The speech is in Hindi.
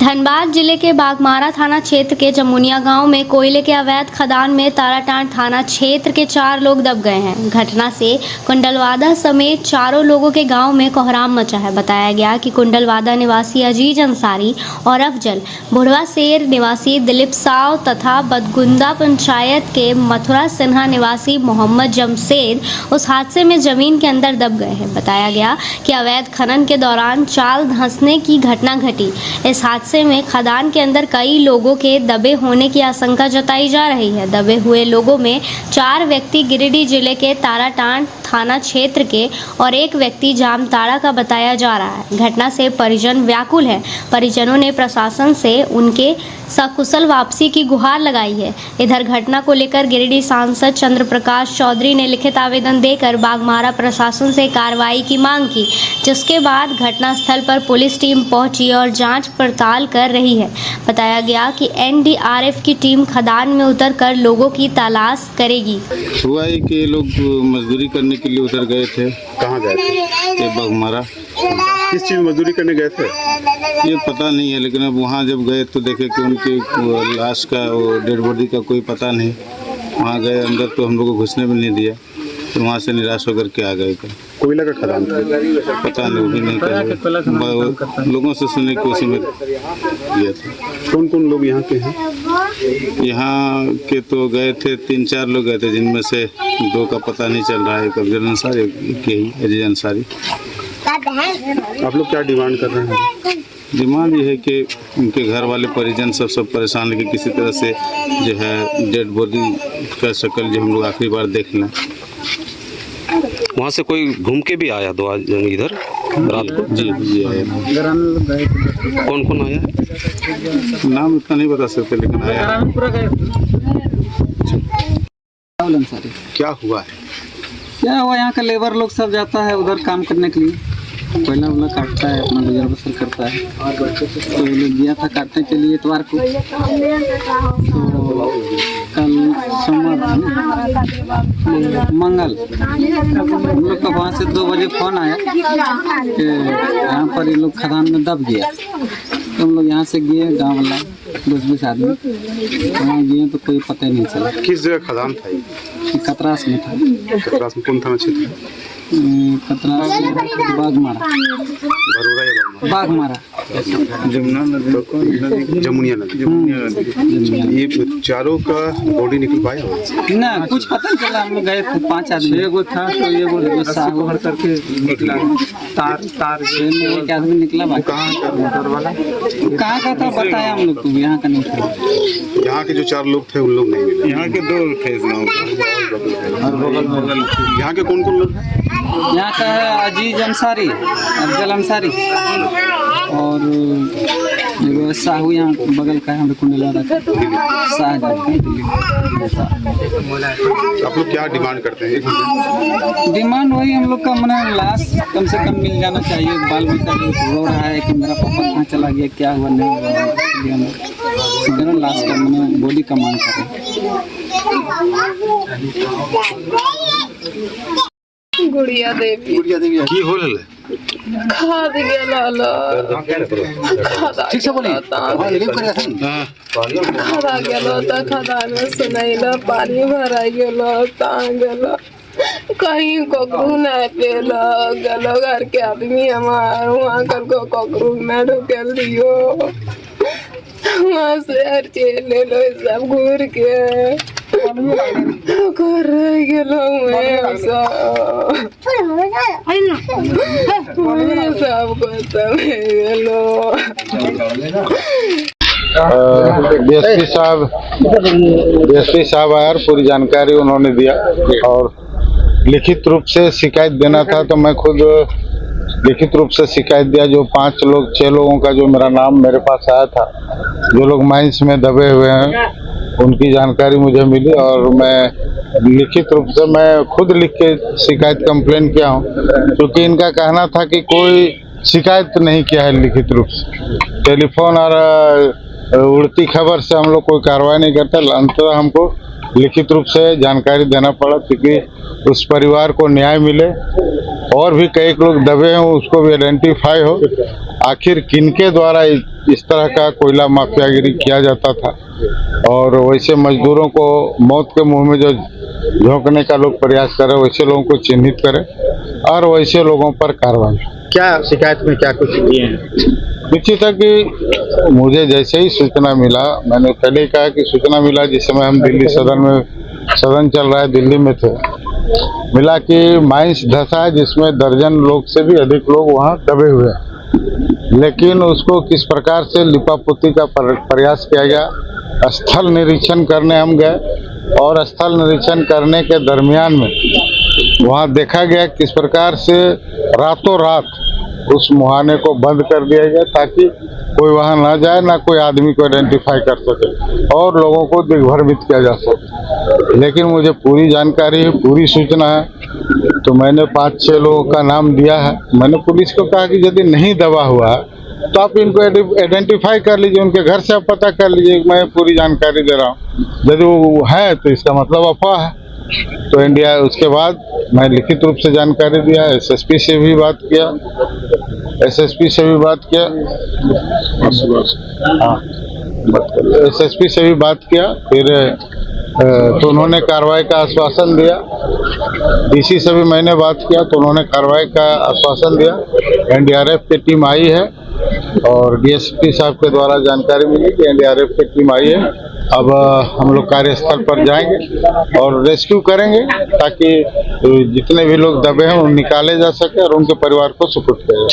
धनबाद जिले के बाघमारा थाना क्षेत्र के जमुनिया गांव में कोयले के अवैध खदान में ताराटांड थाना क्षेत्र के 4 लोग दब गए हैं। घटना से कुंडलवादा समेत चारों लोगों के गांव में कोहराम मचा है। बताया गया कि कुंडलवादा निवासी अजीज अंसारी और अफजल, बुढ़वा शेर निवासी दिलीप साव तथा बदगुंदा पंचायत के मथुरा सिन्हा निवासी मोहम्मद जमशेद उस हादसे में जमीन के अंदर दब गए हैं। बताया गया कि अवैध खनन के दौरान चाल धंसने की घटना घटी। इस हादसे में खदान के अंदर कई लोगों के दबे होने की आशंका जताई जा रही है। दबे हुए लोगों में 4 व्यक्ति गिरिडीह जिले के ताराटांड थाना क्षेत्र के और 1 व्यक्ति जामताड़ा का बताया जा रहा है। घटना से परिजन व्याकुल है। परिजनों ने प्रशासन से उनके सकुशल वापसी की गुहार लगाई है। इधर घटना को लेकर गिरिडीह सांसद चंद्र प्रकाश चौधरी ने लिखित आवेदन देकर बाघमारा प्रशासन से कार्रवाई की मांग की, जिसके बाद घटनास्थल पर पुलिस टीम पहुंची और जांच पड़ताल कर रही है। बताया गया कि एनडीआरएफ की टीम खदान में उतरकर लोगों की तलाश करेगी। हुआ है कि लोग मजदूरी करने के लिए उतर गए थे। कहाँ गए थे? बाघमारा। किस चीज़ मजदूरी करने गए थे? ये पता नहीं है, लेकिन अब वहाँ जब गए तो देखे कि उनकी लाश का और डेड बॉडी का कोई पता नहीं। वहाँ गए अंदर तो हम लोग को घुसने भी नहीं दिया, तो वहाँ से निराश होकर के आ गए। कोयला का खदान था? पता नहीं, वो भी नहीं कर लोगों से सुनने की उसी में किया था। कौन कौन लोग यहाँ के हैं? यहाँ के तो गए थे 3-4 लोग गए थे, जिनमें से 2 का पता नहीं चल रहा है। एक अफजल अंसारी, एक यही अजीज अंसारी। आप लोग क्या डिमांड कर रहे हैं? डिमांड ये है कि उनके घर वाले परिजन सब परेशान, लेकिन किसी तरह से जो है डेड बॉडी का शक्ल जो हम लोग आखिरी बार देख लें। वहाँ से कोई घूम के भी आया 2 आज इधर रात को? जी आया। कौन कौन आया? नाम इतना नहीं बता सकते, लेकिन आया। क्या हुआ है? क्या हुआ, यहाँ का लेबर लोग सब जाता है उधर काम करने के लिए, कोयला वोला काटता है, अपना गुजर बसर करता है। तो वो लोग गया था काटने के लिए इतवार को। तो कल सोमवार मंगल हम लोग का वहाँ से 2 बजे फ़ोन आया कि यहाँ पर ये लोग खदान में दब गया। तो हम लोग यहाँ से गए, गाँव वाला 10-20 आदमी वहाँ गए तो कोई पता ही नहीं चला। किस जगह खदान था? कतरास में था। कतरास में कौन थाना क्षेत्र है? कतरास बाघमारा। बरोड़ा या बाघमारा? जमुना नदी, जमुनिया नदी। ये चारों का बॉडी निकल पाया? ना, कुछ पता नहीं चला। हम लोग गए थे 5 आदमी, एगो था तो एगो सागर करके निकला, तार से एक आदमी निकला। कहाँ का था बताया हम लोग को, यहाँ का नहीं था। यहाँ के जो 4 लोग थे उन लोग नहीं मिले? यहाँ के 2 थे। यहाँ के कौन कौन लोग हैं? यहाँ का है अजीज अंसारी, अफजल अंसारी और एगो साहू, यहाँ बगल का है कुंडलवादा का शाह। आप लोग क्या डिमांड करते हैं? डिमांड वही हम लोग का मने लाश कम से कम मिल जाना चाहिए। बाल बच्चा रो रहा है कि मेरा पापा कहाँ चला गया, क्या हुआ, नहीं हुआ। लाश का मने बॉडी का मांग कर रहे हैं। गुड़िया देवी की होल है? खाद गेला ठीक से बोली खदा गेलो त खदान में सुनैला पानी भरा गेलो ता गेलो कहीं कोकरू नहीं पेलो गेलो घर के आदमी हमार वहाँ कल को कोकरू में ढुकेल दियो वहाँ से हर चीज ले लो सब घूर के कर गेलो सब खत्म गेलो। डीएसपी साहब आए और पूरी जानकारी उन्होंने दिया, और लिखित रूप से शिकायत देना था तो मैं खुद लिखित रूप से शिकायत दिया। जो 6 लोगों का जो मेरा नाम मेरे पास आया था, जो लोग माइंस में दबे हुए हैं, उनकी जानकारी मुझे मिली और मैं लिखित रूप से मैं खुद लिख के शिकायत कंप्लेन किया हूँ, क्योंकि इनका कहना था कि कोई शिकायत नहीं किया है लिखित रूप से। टेलीफोन और उड़ती खबर से हम लोग कोई कार्रवाई नहीं करते। अंततः हमको लिखित रूप से जानकारी देना पड़ा, क्योंकि उस परिवार को न्याय मिले और भी कई लोग दबे हैं उसको भी आइडेंटिफाई हो, आखिर किनके द्वारा इस तरह का कोयला माफियागिरी किया जाता था और वैसे मजदूरों को मौत के मुंह में जो झोंकने का लोग प्रयास करें, वैसे लोगों को चिन्हित करें और वैसे लोगों पर कार्रवाई। क्या शिकायत में क्या कुछ दिए हैं? निश्चित है कि मुझे जैसे ही सूचना मिला, मैंने पहले ही कहा कि सूचना मिला जिस समय हम दिल्ली सदन चल रहा है, दिल्ली में थे, मिला कि माइंस धंसा है जिसमें दर्जन लोग से भी अधिक लोग वहाँ दबे हुए हैं, लेकिन उसको किस प्रकार से लिपापोती का प्रयास किया गया। स्थल निरीक्षण करने हम गए और स्थल निरीक्षण करने के दरमियान में वहाँ देखा गया किस प्रकार से रातों रात उस मुहाने को बंद कर दिया गया ताकि कोई वहाँ ना जाए, ना कोई आदमी को आइडेंटिफाई कर सके और लोगों को दिग्भ्रमित किया जा सके। लेकिन मुझे पूरी जानकारी है, पूरी सूचना है, तो मैंने 5-6 लोगों का नाम दिया है। मैंने पुलिस को कहा कि यदि नहीं दबा हुआ है तो आप इनको आइडेंटिफाई कर लीजिए, उनके घर से आप पता कर लीजिए। मैं पूरी जानकारी दे रहा हूँ, यदि वो है तो इसका मतलब अफवाह है। तो इंडिया उसके बाद मैं लिखित रूप से जानकारी दिया, एसएसपी से भी बात किया, एसएसपी से भी बात किया, एसएसपी से भी बात किया, फिर तो उन्होंने कार्रवाई का आश्वासन दिया। डीसी से भी मैंने बात किया तो उन्होंने कार्रवाई का आश्वासन दिया। एनडीआरएफ की टीम आई है और डीएसपी साहब के द्वारा जानकारी मिली कि एनडीआरएफ की टीम आई है। अब हम लोग कार्यस्थल पर जाएंगे और रेस्क्यू करेंगे ताकि जितने भी लोग दबे हैं उन निकाले जा सके और उनके परिवार को सुपुर्द किया जाए।